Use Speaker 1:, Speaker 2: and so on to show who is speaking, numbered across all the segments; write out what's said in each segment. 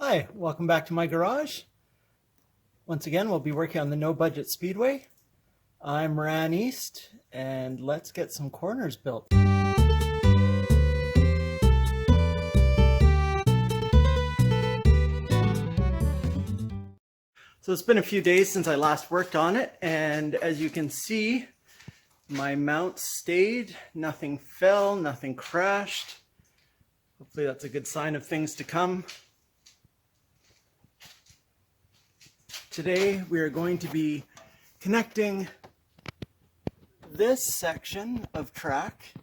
Speaker 1: Hi, welcome back to my garage. Once again, we'll be working on the No Budget Speedway. I'm Ran East, and let's get some corners built. So it's been a few days since I last worked on it, and as you can see, my mount stayed, nothing fell, nothing crashed. Hopefully that's a good sign of things to come. Today we are going to be connecting this section of track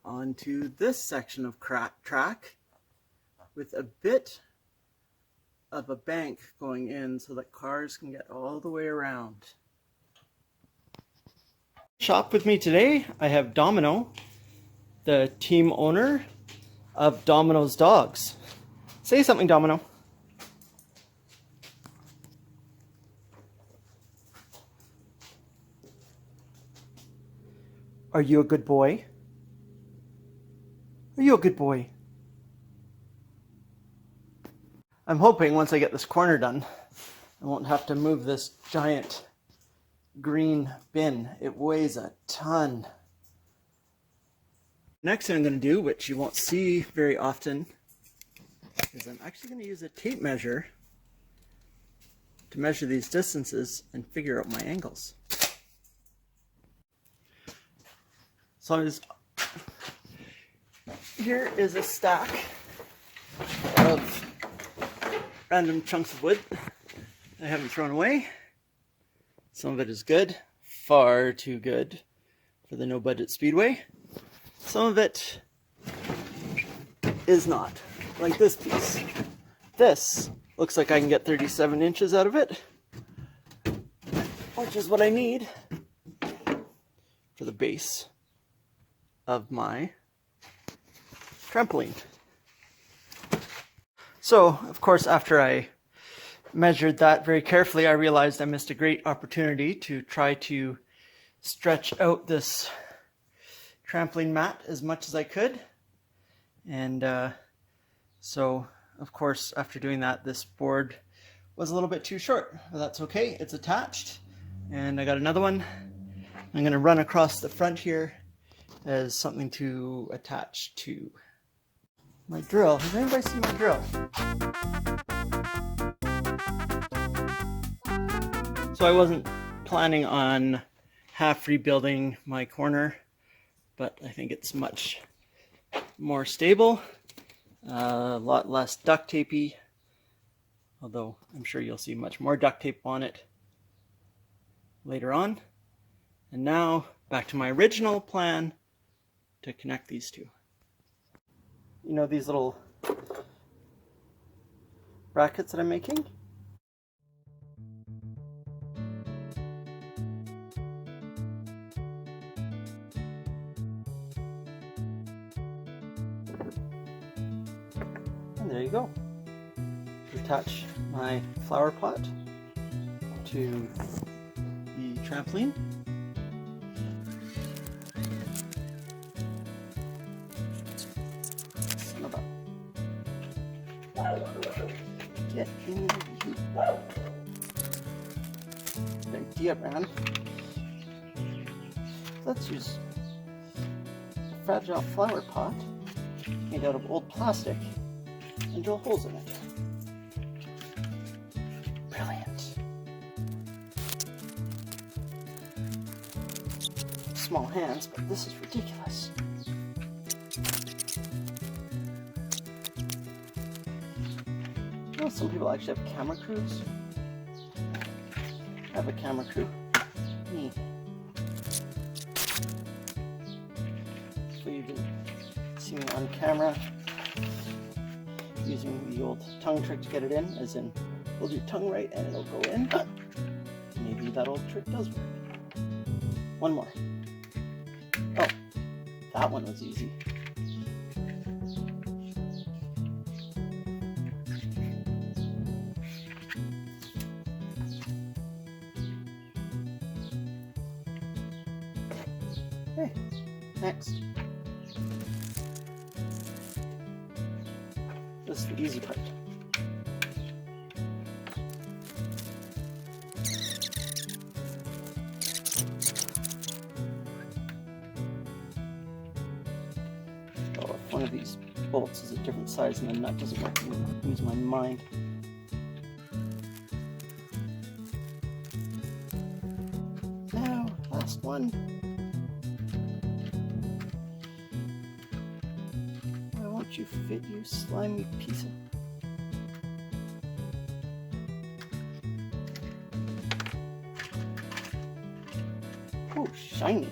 Speaker 1: onto this section of track with a bit of a bank going in so that cars can get all the way around. Shop with me today, I have Domino, the team owner of Domino's Dogs. Say something, Domino. Are you a good boy? Are you a good boy? I'm hoping once I get this corner done, I won't have to move this giant green bin. It weighs a ton. Next thing I'm going to do, which you won't see very often, is I'm actually going to use a tape measure to measure these distances and figure out my angles. So here is a stack of random chunks of wood I haven't thrown away. Some of it is good, far too good for the No Budget Speedway. Some of it is not, like this piece. This looks like I can get 37 inches out of it, which is what I need for the base of my trampoline. So, of course, after I measured that very carefully, I realized I missed a great opportunity to try to stretch out this trampoline mat as much as I could. And so, of course, after doing that, this board was a little bit too short. But that's okay, it's attached. And I got another one. I'm going to run across the front here as something to attach to my drill. Has anybody seen my drill? So I wasn't planning on half rebuilding my corner, but I think it's much more stable, a lot less duct tapey, although I'm sure you'll see much more duct tape on it later on. And now back to my original plan to connect these two. You know these little brackets that I'm making? And there you go. Attach my flower pot to the trampoline. Get in the good idea, man. Let's use a fragile flower pot made out of old plastic and drill holes in it. Brilliant. Small hands, but this is ridiculous. You know, some people actually have camera crews. I have a camera crew. Me. So you can see me on camera using the old tongue trick to get it in, as in hold your tongue right and it'll go in. Maybe that old trick does work. One more. Oh, that one was easy. Okay, next. This is the easy part. bolts is a different size and the nut doesn't work. I'm going to use my mind. Now, last one. Why won't you fit, you slimy piece of... Oh, shiny.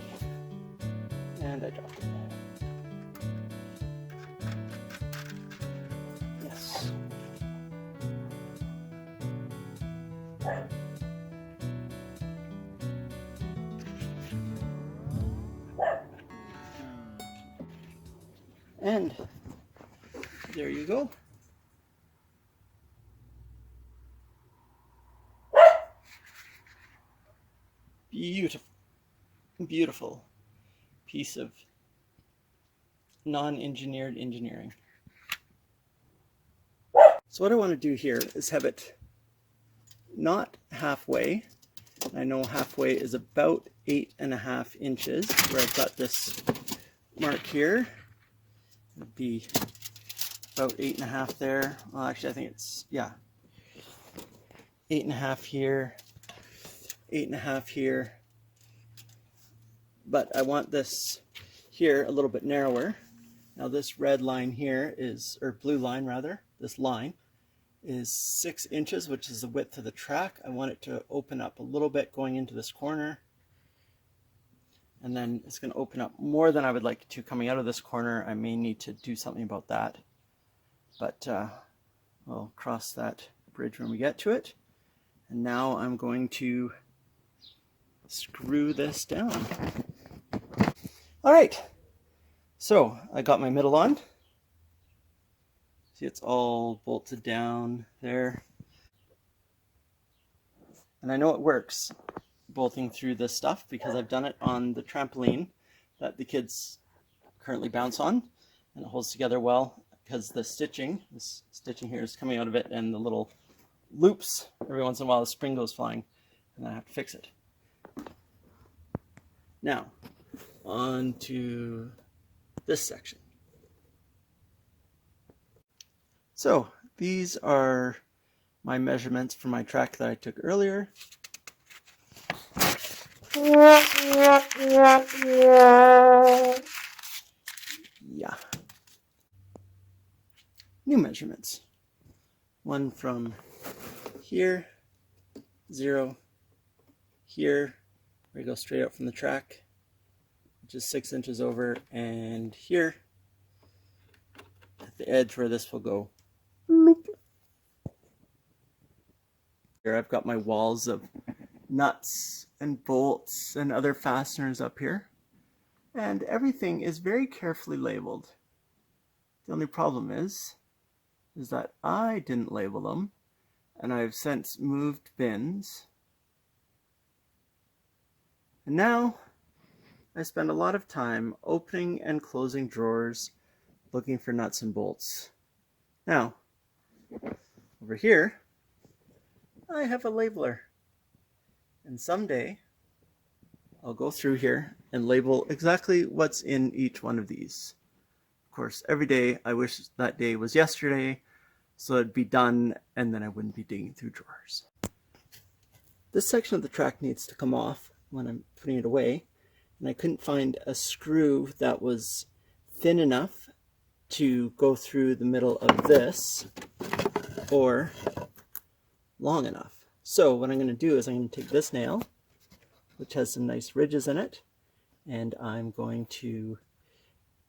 Speaker 1: And I dropped it. Yes. And there you go. Beautiful, beautiful piece of non-engineered engineering. So what I want to do here is have it not halfway. I know halfway is about 8.5 inches, where I've got this mark here. It would be about 8.5 there. Well, actually, I think it's, yeah, 8.5 here, 8.5 here. But I want this here a little bit narrower. Now this red line here is, or blue line rather, this line is 6 inches, which is the width of the track. I want it to open up a little bit going into this corner. And then it's going to open up more than I would like to coming out of this corner. I may need to do something about that. But we'll cross that bridge when we get to it. And now I'm going to screw this down. All right, so I got my middle on. See, it's all bolted down there. And I know it works, bolting through this stuff, because I've done it on the trampoline that the kids currently bounce on, and it holds together well because this stitching here is coming out of it, and the little loops, every once in a while the spring goes flying, and I have to fix it. Now, on to this section. So these are my measurements for my track that I took earlier. Yeah. New measurements. One from here, 0, here, where you go straight out from the track, which is 6 inches over, and here, at the edge where this will go. Here I've got my walls of nuts and bolts and other fasteners up here, and everything is very carefully labeled. The only problem is that I didn't label them, and I've since moved bins, and now I spend a lot of time opening and closing drawers looking for nuts and bolts. Now, over here, I have a labeler. And someday, I'll go through here and label exactly what's in each one of these. Of course, every day I wish that day was yesterday, so it'd be done and then I wouldn't be digging through drawers. This section of the track needs to come off when I'm putting it away, and I couldn't find a screw that was thin enough to go through the middle of this or long enough. So what I'm going to do is I'm going to take this nail, which has some nice ridges in it, and I'm going to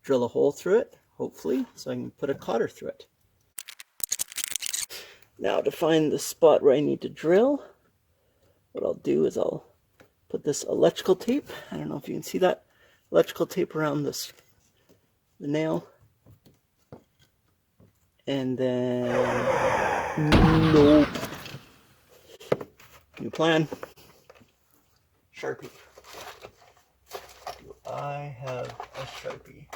Speaker 1: drill a hole through it, hopefully, so I can put a cotter through it. Now to find the spot where I need to drill, what I'll do is I'll put this electrical tape, I don't know if you can see that, electrical tape around the nail, and then, nope. New plan. Sharpie. Do I have a Sharpie?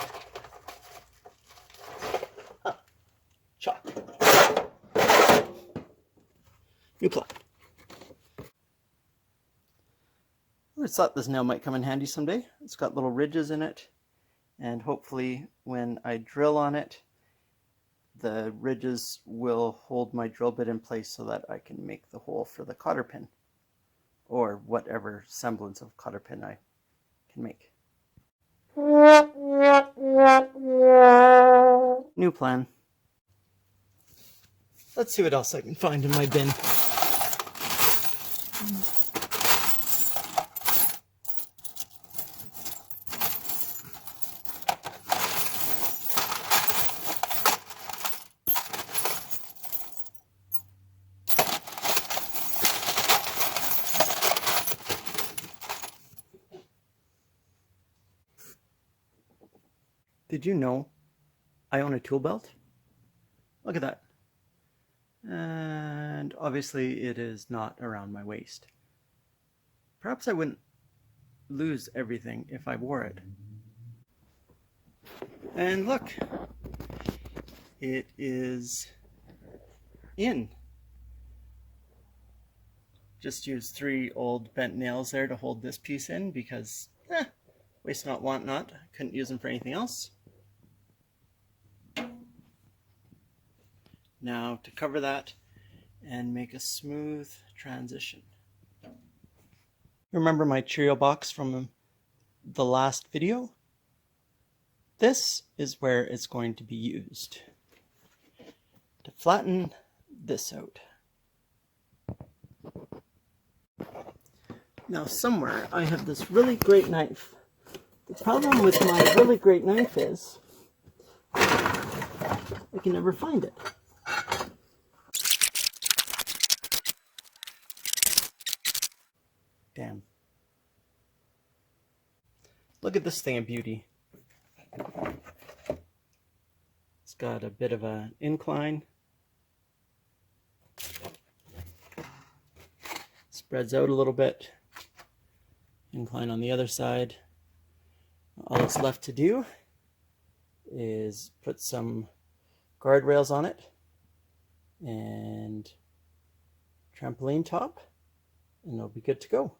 Speaker 1: Ah, chalk. New plan. I just thought this nail might come in handy someday. It's got little ridges in it, and hopefully when I drill on it, the ridges will hold my drill bit in place so that I can make the hole for the cotter pin, or whatever semblance of cotter pin I can make. New plan. Let's see what else I can find in my bin. Did you know I own a tool belt? Look at that. And obviously it is not around my waist. Perhaps I wouldn't lose everything if I wore it. And look, it is in. Just used 3 old bent nails there to hold this piece in because, waste not, want not. Couldn't use them for anything else. Now to cover that and make a smooth transition. Remember my Cheerio box from the last video? This is where it's going to be used to flatten this out. Now somewhere I have this really great knife. The problem with my really great knife is I can never find it. Damn. Look at this thing of beauty. It's got a bit of an incline. Spreads out a little bit. Incline on the other side. All that's left to do is put some guardrails on it and trampoline top, and it'll be good to go.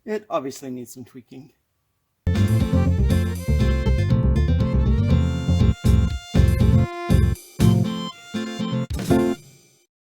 Speaker 1: It obviously needs some tweaking.